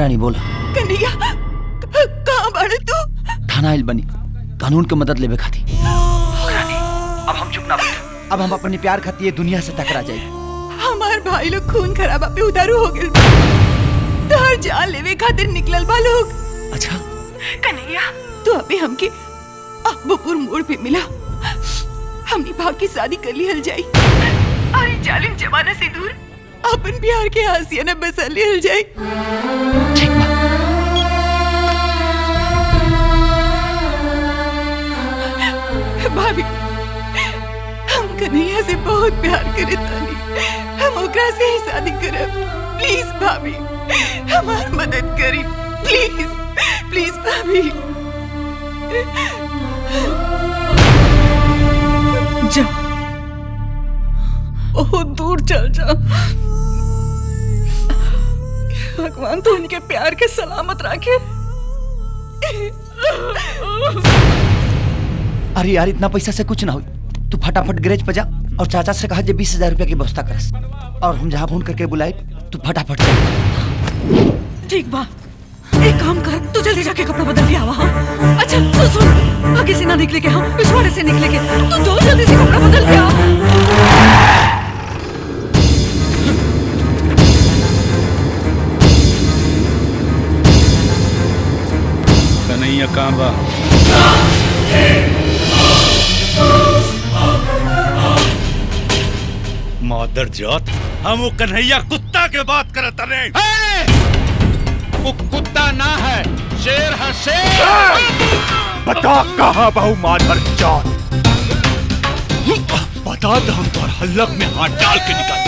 रानी बोला। कन्हैया कहाँ बाड़े तू? थाना आइल बनी कानून के मदद लेवे खाती। रानी अब हम चुप ना बैठ, अब हम अपने प्यार खाती दुनिया से टकरा जाए। हमार भाई लोग खून खराबा पे उदारू हो गए, तोहर जान लेवे खातिर निकलल बा लोग। अच्छा कन्हैया तू अभी हमके अब्बूपुर मोड़ पे मिला, हमनी भाग की शादी कर ली हल जाई और जालिम जमाना से दूर अपन प्यार के हासिया बसा ली हल जाई। ठीक बा। भाभी हम कन्हैया से बहुत प्यार करे तानी, हम ओकरा से ही शादी करब। प्लीज भाभी हमार मदद करी, प्लीज प्लीज भाभी। जा बहुत दूर चल जा, भगवान तो उनके प्यार के सलामत रखे। अरे यार इतना पैसा से कुछ ना हो, तू फटाफट गैरेज पे जा और चाचा से कहा 20,000 रुपया की व्यवस्था करस, और हम जहाँ फोन करके बुलाए तू फटाफट जा। ठीक बा, एक काम कर, तू जल्दी जाके कपड़ा बदल के आवा। हाँ? अच्छा तू सुन, आगे से ना निकले के, हम पिछवाड़े से निकले के, तू जो जल्दी से कपड़ा बदल के आ। कन्हैया कहाँ बा? मादर जात, हम वो कन्हैया कुत्ता के बात करत रहे। वो कुत्ता ना है, शेर है शेर। बता कहाँ बहु मादर जात, बता दो हम तो हल्लक में हाथ डाल के निकाल।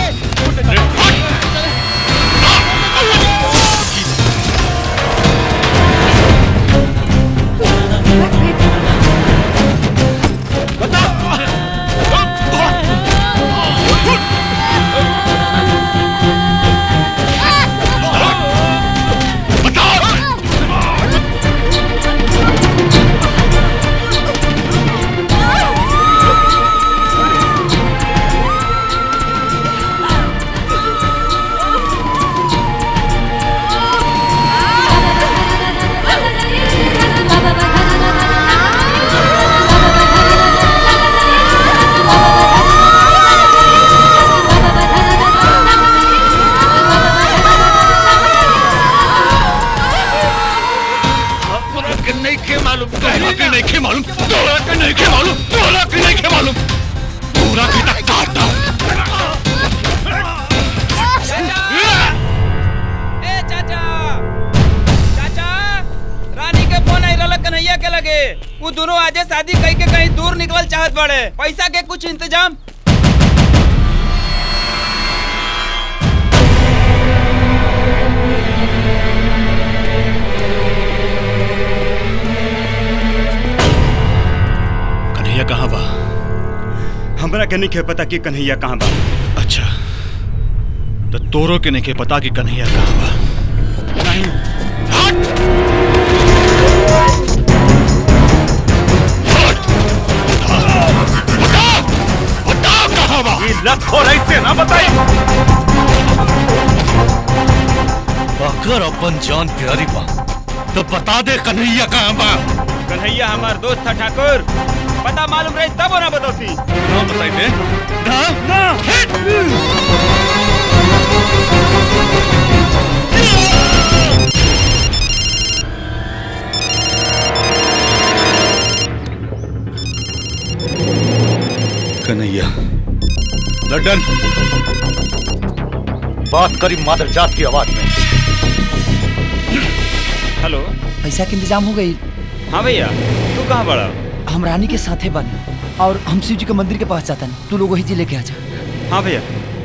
वो दोनों आजे शादी कहीं के कहीं दूर निकल चाहत बड़े, पैसा के कुछ इंतजाम। कन्हैया कहाँ बा? हमरा के नहीं पता कि कन्हैया कहाँ बा। अच्छा तो तोरो के नहीं पता कि कन्हैया कहाँ बा? नहीं। ऐसे ना बताई। अगर अपन जान प्यारी बा तो बता दे कन्हैया कहाँ बा। कन्हैया हमार दोस्त था ठाकुर, पता मालूम रहे तब वो ना बताती। ना बताई दे ना ना। कन्हैया लड्डन बात करी मादर जात की आवाज में। हेलो, पैसा के इंतजाम हो गई? हाँ भैया, तू कहाँ बड़ा? हम रानी के साथे बन और हम शिव जी के मंदिर के पास जाता नहीं, तू लोग वही जी लेके आ जा। हाँ भैया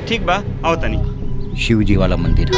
ठीक बा, आओ तनी। शिव जी वाला मंदिर।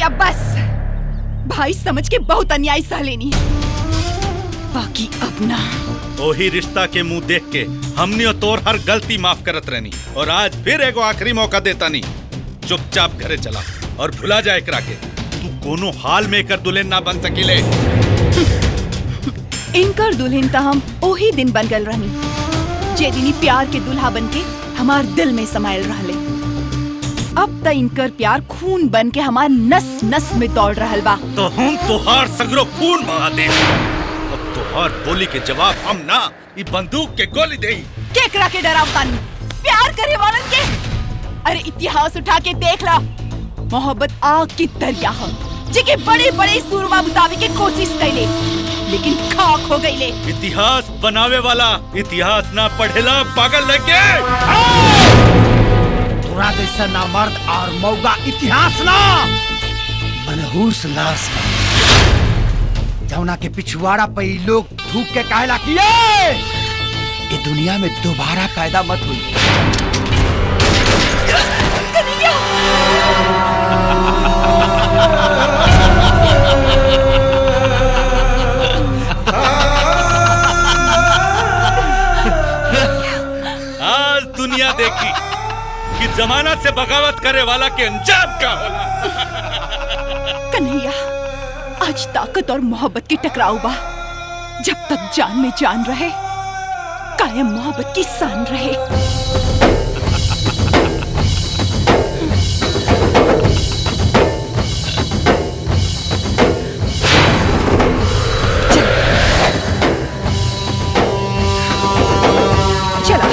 कन्हैया बस। भाई समझ के बहुत अन्याय सह लेनी है, बाकी अब ना। वही रिश्ता के मुंह देख के हमने तोर हर गलती माफ करत रहनी, और आज फिर एगो आखिरी मौका देता नहीं। चुपचाप घरे चला और भुला जाए एकरा के। तू कोनो हाल में कर दुल्हन ना बन सकीले। इनकर दुल्हन तो हम ओही दिन बन गल रहनी, जे दिनी प्यार के दुल्हा बन के हमार दिल में समायल रहले। अब त इनकर प्यार खून बन के हमार नस नस में दौड़ रहल बा। तो हम तोहार सगरो खून बहा दे। अब तोहार बोली के जवाब हम ना, ई बंदूक के गोली दे। केकरा के डरावतानी? प्यार करे वालन के? अरे इतिहास उठा के देख ला, मोहब्बत आग की दरिया है, जेके बड़े बड़े सूरमा बुतावे के कोशिश कैले, लेकिन खाक हो गईले। इतिहास बनावे वाला इतिहास ना पढ़ेला, पागल लेके। तोरा जैसा ना मर्द और मौगा इतिहास ना, मनहूस लाश जौना के पिछवाड़ा पे ई लोग थूक के कहला कि ये दुनिया में दोबारा पैदा मत हुई। आज दुनिया देखी कि जमाना से बगावत करे वाला के अंजाम का होला। कन्हैया, आज ताकत और मोहब्बत की टकराव बा। जब तक जान में जान रहे, कायम मोहब्बत की शान रहे। चला,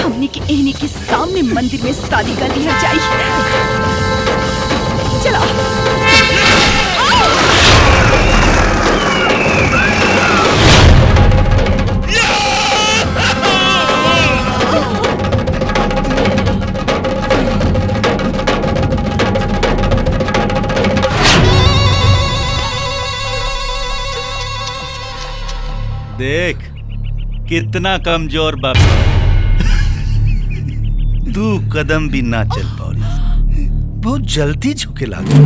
हमने के एहनी के सामने मंदिर में शादी कर लिया जाए। चला। देख कितना कमजोर बाप, तू कदम भी ना चल पाओ, बहुत जल्दी झुके लागे।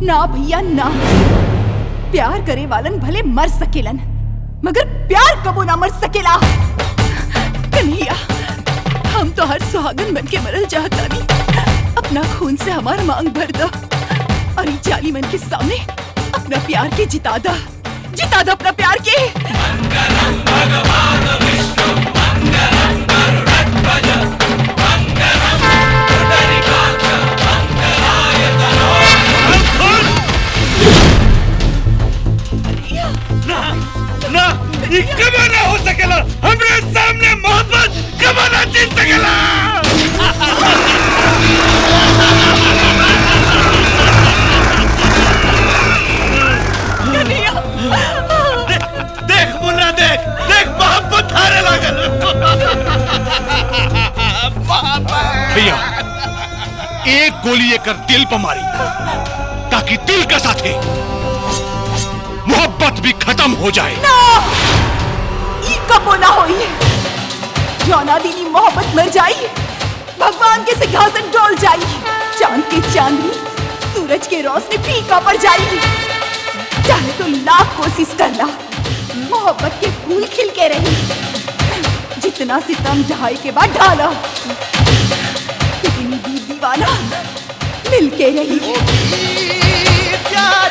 ना भैया ना, प्यार करे वालन भले मर सकेलन, मगर प्यार कबो ना मर सकेला। कन्हैया, हम तो हर सुहागन बन के मरल चाहता नहीं। अपना खून से हमार मांग भर दो, और ये जाली मन के सामने अपना प्यार के जिता दो अपना प्यार के। मंगलम भगवान विष्णु, मंगलम गरुड़ध्वज, मंगलम पुंडरीकाक्ष, मंगलाय तनोहर। ना, ये कबो ना हो सकेला। हमरे सामने मोहब्बत कबो ना जीत सकेला। देख मुन्ना, देख मोहब्बत हारे लागल। भैया, एक गोली एकर दिल पर मारी, ताकि दिल का साथे मोहब्बत भी खत्म हो जाए। ना, ई कबो ना होई। जौना दीनी मोहब्बत मर जाई, भगवान के सिंहासन डोल जाई, चांद की चांदनी सूरज के रोशनी फीका पड़ जाई। चाहे तो लाख कोशिश कर ला, मोहब्बत के फूल खिल के रही। जितना सितम ढाई के बाद ढाला, लेकिन दीवाना मिल के रही। प्यार